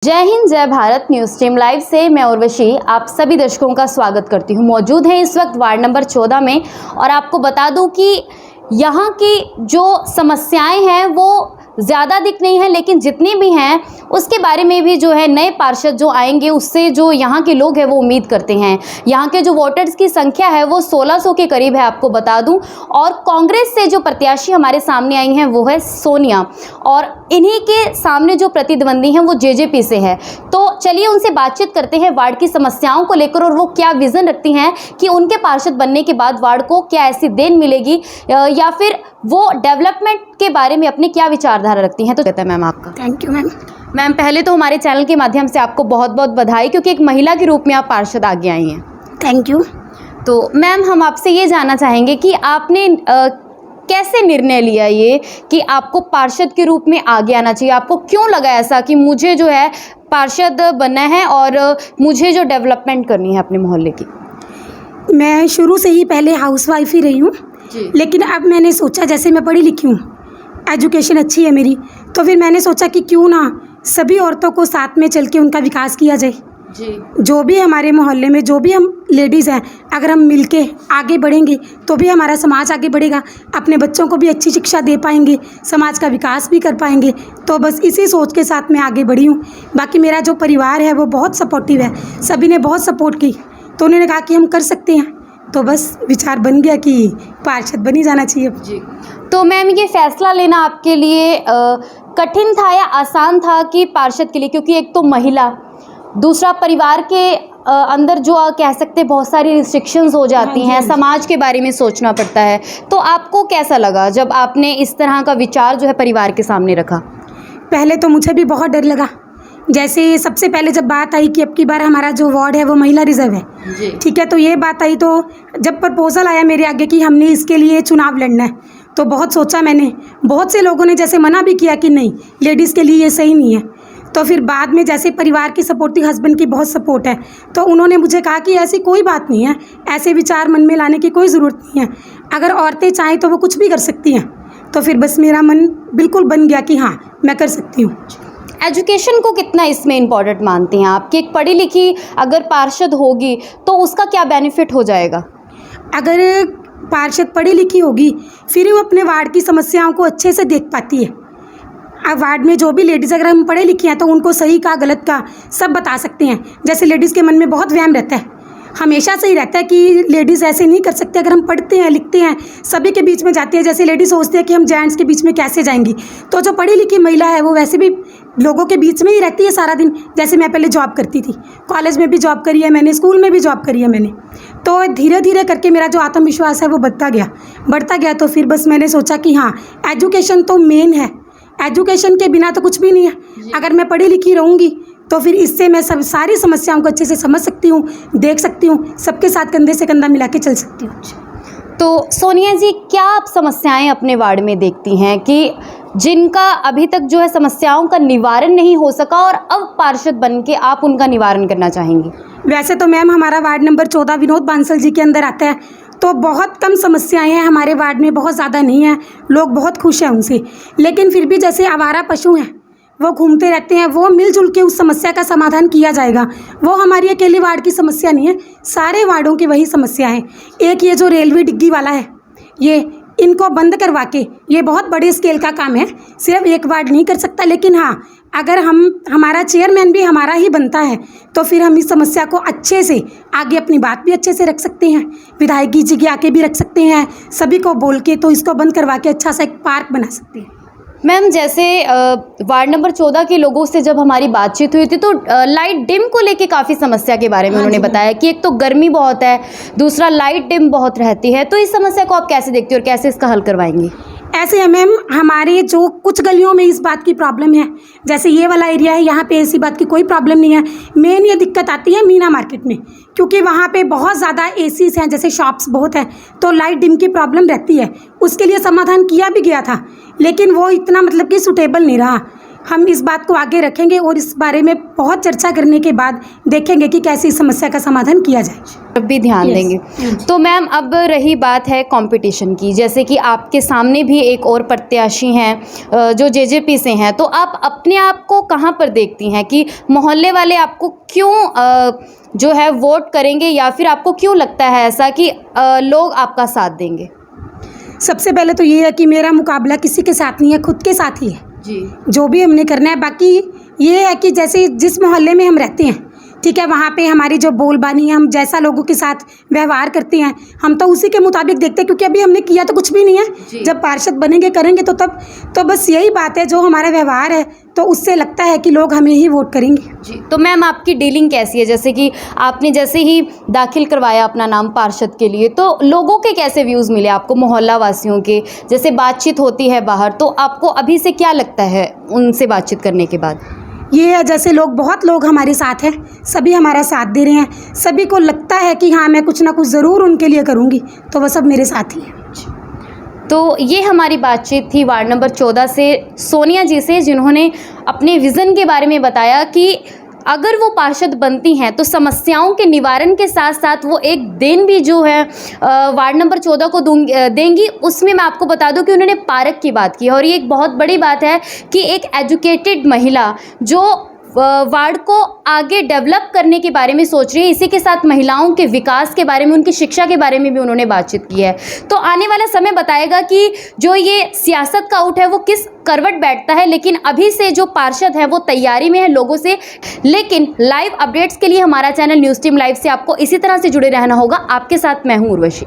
जय हिंद जय Bharat. News team live से मैं उर्वशी आप सभी दर्शकों का स्वागत करती हूं। मौजूद हैं इस वक्त वार्ड नंबर 14 में और आपको बता दूं कि यहां की जो समस्याएं हैं वो ज़्यादा दिख नहीं है, लेकिन जितनी भी हैं उसके बारे में भी जो है नए पार्षद जो आएंगे उससे जो यहाँ के लोग हैं वो उम्मीद करते हैं। यहाँ के जो वोटर्स की संख्या है वो 1600 के करीब है आपको बता दूं। और कांग्रेस से जो प्रत्याशी हमारे सामने आई हैं वो है सोनिया, और इन्हीं के सामने जो प्रतिद्वंदी हैं वो जेजेपी से है। तो चलिए उनसे बातचीत करते हैं वार्ड की समस्याओं को लेकर और वो क्या विज़न रखती हैं कि उनके पार्षद बनने के बाद वार्ड को क्या ऐसी देन मिलेगी या फिर वो डेवलपमेंट के बारे में अपनी क्या विचारधारा रखती हैं। तो कहते हैं मैम आपका। Thank you ma'am. मैम पहले तो हमारे चैनल के माध्यम से आपको बहुत बहुत बधाई, क्योंकि एक महिला के रूप में आप पार्षद आगे आई हैं। Thank you. तो मैम हम आपसे ये जानना चाहेंगे कि आपने कैसे निर्णय लिया ये कि आपको पार्षद के रूप में आगे आना चाहिए। आपको क्यों लगा ऐसा कि मुझे जो है पार्षद बनना है और मुझे जो डेवलपमेंट करनी है अपने मोहल्ले की। मैं शुरू से ही पहले हाउसवाइफ ही रही हूँ, लेकिन अब मैंने सोचा जैसे मैं पढ़ी लिखी हूँ, एजुकेशन अच्छी है मेरी, तो फिर मैंने सोचा कि क्यों ना सभी औरतों को साथ में चल के उनका विकास किया जाए। जो भी हमारे मोहल्ले में जो भी हम लेडीज़ हैं, अगर हम मिलके आगे बढ़ेंगे तो भी हमारा समाज आगे बढ़ेगा, अपने बच्चों को भी अच्छी शिक्षा दे पाएंगे, समाज का विकास भी कर पाएंगे। तो बस इसी सोच के साथ मैं आगे बढ़ी हूँ। बाकी मेरा जो परिवार है वो बहुत सपोर्टिव है, सभी ने बहुत सपोर्ट की, तो उन्होंने कहा कि हम कर सकते हैं, तो बस विचार बन गया कि पार्षद बनी जाना चाहिए। जी, तो मैम ये फैसला लेना आपके लिए कठिन था या आसान था कि पार्षद के लिए, क्योंकि एक तो महिला, दूसरा परिवार के अंदर जो कह सकते बहुत सारी रिस्ट्रिक्शंस हो जाती हैं, समाज के बारे में सोचना पड़ता है, तो आपको कैसा लगा जब आपने इस तरह का विचार जो है परिवार के सामने रखा? पहले तो मुझे भी बहुत डर लगा। जैसे सबसे पहले जब बात आई कि अब की बार हमारा जो वार्ड है वो महिला रिजर्व है, ठीक है, तो ये बात आई, तो जब प्रपोजल आया मेरे आगे कि हमने इसके लिए चुनाव लड़ना है, तो बहुत सोचा मैंने। बहुत से लोगों ने जैसे मना भी किया कि नहीं, लेडीज़ के लिए ये सही नहीं है। तो फिर बाद में जैसे परिवार की सपोर्ट थी, हस्बैंड की बहुत सपोर्ट है, तो उन्होंने मुझे कहा कि ऐसी कोई बात नहीं है, ऐसे विचार मन में लाने की कोई ज़रूरत नहीं है, अगर औरतें चाहें तो वो कुछ भी कर सकती हैं। तो फिर बस मेरा मन बिल्कुल बन गया कि हाँ मैं कर सकती हूँ। एजुकेशन को कितना इसमें इम्पॉर्टेंट मानती हैं आप कि एक पढ़ी लिखी अगर पार्षद होगी तो उसका क्या बेनिफिट हो जाएगा? अगर पार्षद पढ़ी लिखी होगी फिर वो अपने वार्ड की समस्याओं को अच्छे से देख पाती है। अब वार्ड में जो भी लेडीज़ अगर हम पढ़े लिखे हैं तो उनको सही का गलत का सब बता सकते हैं। जैसे लेडीज़ के मन में बहुत वहम रहता है, हमेशा से ही रहता है कि लेडीज़ ऐसे नहीं कर सकते, अगर हम पढ़ते हैं लिखते हैं सभी के बीच में जाते हैं, जैसे लेडीज़ सोचते हैं कि हम जेंट्स के बीच में कैसे जाएंगी, तो जो पढ़ी लिखी महिला है वो वैसे भी लोगों के बीच में ही रहती है सारा दिन। जैसे मैं पहले जॉब करती थी, कॉलेज में भी जॉब करी है मैंने, स्कूल में भी जॉब करी है मैंने, तो धीरे धीरे करके मेरा जो आत्मविश्वास है वो बढ़ता गया। तो फिर बस मैंने सोचा कि हाँ एजुकेशन तो मेन है, एजुकेशन के बिना तो कुछ भी नहीं है। अगर मैं पढ़ी लिखी रहूँगी तो फिर इससे मैं सारी समस्याओं को अच्छे से समझ सकती हूँ, देख सकती हूँ, सबके साथ कंधे से कंधा मिला के चल सकती हूँ। तो सोनिया जी, क्या आप समस्याएं अपने वार्ड में देखती हैं कि जिनका अभी तक जो है समस्याओं का निवारण नहीं हो सका और अब पार्षद बन के आप उनका निवारण करना चाहेंगी? वैसे तो मैम हमारा वार्ड नंबर 14 विनोद बांसल जी के अंदर आता है, तो बहुत कम समस्याएं हैं हमारे वार्ड में, बहुत ज़्यादा नहीं है, लोग बहुत खुश हैं उनसे। लेकिन फिर भी जैसे आवारा पशु हैं वो घूमते रहते हैं, वो मिलजुल के उस समस्या का समाधान किया जाएगा। वो हमारी अकेले वार्ड की समस्या नहीं है, सारे वार्डों की वही समस्या है। एक ये जो रेलवे डिग्गी वाला है, ये इनको बंद करवा के, ये बहुत बड़े स्केल का काम है, सिर्फ एक वार्ड नहीं कर सकता, लेकिन हाँ अगर हमारा चेयरमैन भी हमारा ही बनता है तो फिर हम इस समस्या को अच्छे से आगे अपनी बात भी अच्छे से रख सकते हैं, विधायक जी के आके भी रख सकते हैं, सभी को बोल के तो इसको बंद करवा के अच्छा सा एक पार्क बना सकते हैं। मैम जैसे वार्ड नंबर 14 के लोगों से जब हमारी बातचीत हुई थी तो लाइट डिम को लेके काफ़ी समस्या के बारे में उन्होंने बताया कि एक तो गर्मी बहुत है, दूसरा लाइट डिम बहुत रहती है, तो इस समस्या को आप कैसे देखती हो और कैसे इसका हल करवाएंगी? ऐसे है मैम, हमारे जो कुछ गलियों में इस बात की प्रॉब्लम है, जैसे ये वाला एरिया है यहाँ पे ऐसी बात की कोई प्रॉब्लम नहीं है। मेन ये दिक्कत आती है मीना मार्केट में, क्योंकि वहाँ पे बहुत ज़्यादा एसीज हैं, जैसे शॉप्स बहुत हैं, तो लाइट डिम की प्रॉब्लम रहती है। उसके लिए समाधान किया भी गया था, लेकिन वो इतना मतलब कि सूटेबल नहीं रहा। हम इस बात को आगे रखेंगे और इस बारे में बहुत चर्चा करने के बाद देखेंगे कि कैसे इस समस्या का समाधान किया जाए। अब भी ध्यान Yes. देंगे। तो मैम अब रही बात है कंपटीशन की, जैसे कि आपके सामने भी एक और प्रत्याशी हैं जो जेजेपी से हैं, तो आप अपने आप को कहाँ पर देखती हैं कि मोहल्ले वाले आपको क्यों जो है वोट करेंगे, या फिर आपको क्यों लगता है ऐसा कि लोग आपका साथ देंगे? सबसे पहले तो ये है कि मेरा मुकाबला किसी के साथ नहीं है, खुद के साथ ही है जी। जो भी हमने करना है। बाकी ये है कि जैसे जिस मोहल्ले में हम रहते हैं, ठीक है, वहाँ पे हमारी जो बोलबानी है, हम जैसा लोगों के साथ व्यवहार करते हैं, हम तो उसी के मुताबिक देखते हैं, क्योंकि अभी हमने किया तो कुछ भी नहीं है। जब पार्षद बनेंगे करेंगे तो तब तो बस यही बात है, जो हमारा व्यवहार है तो उससे लगता है कि लोग हमें ही वोट करेंगे। जी। तो मैम आपकी डीलिंग कैसी है? जैसे कि आपने जैसे ही दाखिल करवाया अपना नाम पार्षद के लिए, तो लोगों के कैसे व्यूज़ मिले आपको, मोहल्ला वासियों के? जैसे बातचीत होती है बाहर, तो आपको अभी से क्या लगता है उनसे बातचीत करने के बाद? ये है जैसे बहुत लोग हमारे साथ हैं, सभी हमारा साथ दे रहे हैं, सभी को लगता है कि हाँ मैं कुछ ना कुछ ज़रूर उनके लिए करूँगी, तो वह सब मेरे साथ ही हैं। तो ये हमारी बातचीत थी वार्ड नंबर 14 से सोनिया जी से, जिन्होंने अपने विज़न के बारे में बताया कि अगर वो पार्षद बनती हैं तो समस्याओं के निवारण के साथ साथ वो एक दिन भी जो है वार्ड नंबर 14 को देंगी। उसमें मैं आपको बता दूं कि उन्होंने पार्क की बात की है, और ये एक बहुत बड़ी बात है कि एक एजुकेटेड महिला जो वार्ड को आगे डेवलप करने के बारे में सोच रही है, इसी के साथ महिलाओं के विकास के बारे में, उनकी शिक्षा के बारे में भी उन्होंने बातचीत की है। तो आने वाला समय बताएगा कि जो ये सियासत का आउट है वो किस करवट बैठता है, लेकिन अभी से जो पार्षद है वो तैयारी में है लोगों से। लेकिन लाइव अपडेट्स के लिए हमारा चैनल न्यूज़ टीम लाइव से आपको इसी तरह से जुड़े रहना होगा। आपके साथ मैं हूँ उर्वशी।